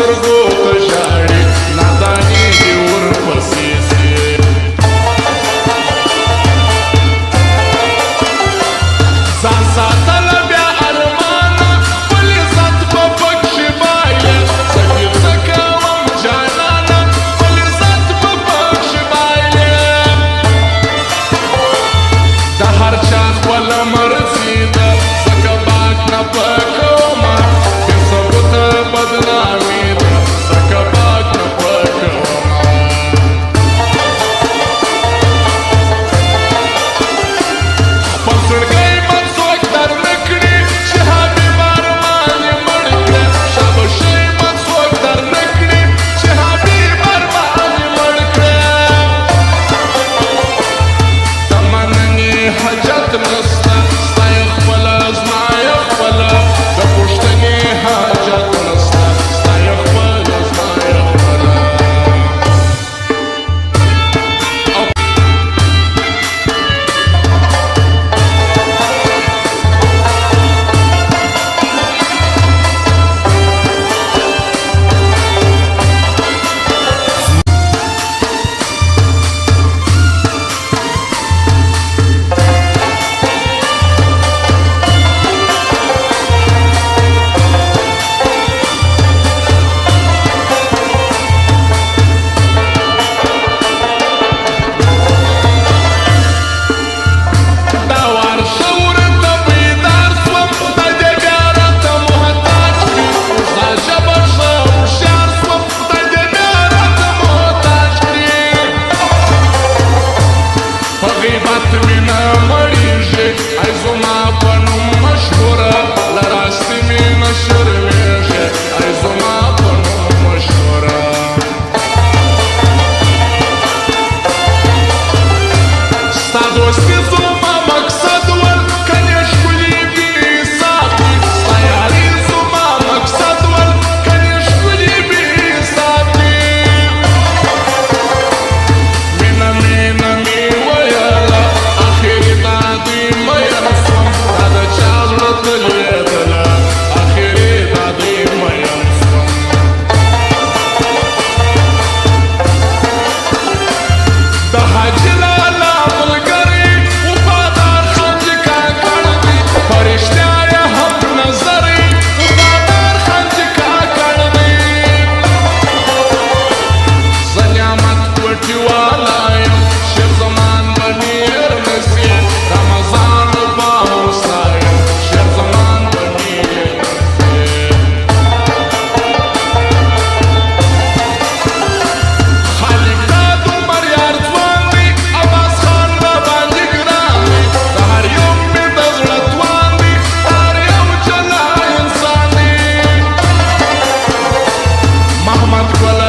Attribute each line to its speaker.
Speaker 1: سترګو ته ژاړي نادانېږي ورپسې سي ځان ساتله بیا ارمانه خپل عزت به پکښې بایلې سفیر زه کوم جانانه خپل عزت به پکښې بایلې د هر چا خپله مرضي ده ځکه باک نه پکومه بې ثبوته بدنامي ده ځکه باک نه پکومه خپل زړګی به څوک در نه کړي چې حبیب ارمان یې مړ کړه شاباشي به څوک در نه کړي چې حبیب ارمان یې مړ کړه د مننې حاجت نسته ستا یې خپله زما یې خپله د پوښتنې حاجت نسته ستا یې خپله زما یې خپله دا وار ښه ورته بیدار سوم خدای دې بیا راته محتاج کړي اوس دا ژبه ښه هوښیار سوم خدای دې بیا راته محتاج کړي په غیبت مې نه مړېږي ای زما په نوم مشهوره له راستي مې نه شرمېږي ای زما په نوم مشهوره ستا دوستي زما مقصد ول کنې ښکلي بې حساب دي ستا یاري زما مقصد ول کنې ښکلي بې حساب دي مینه مینه مې ویله اخر دا دوی مین سوم دا د چا زړه ته لوېدله اخر دا دوی مین سوم د حاجي لالا ملګری وفادار خانجي کاکړ دی په رښتیا یې هم نظري وفادار خانجي کاکړ دی زه نعمت کوټي والا یم شیخ زمان به نیر نسي رمضان به هوسا یم شیخ زمان به نیر نسي خالق دا دومر یار ځوان دی عباس خان راباندې ګران دی د هر یو مې د زړه توان دی هر یو جلا انسان دی محمد ګل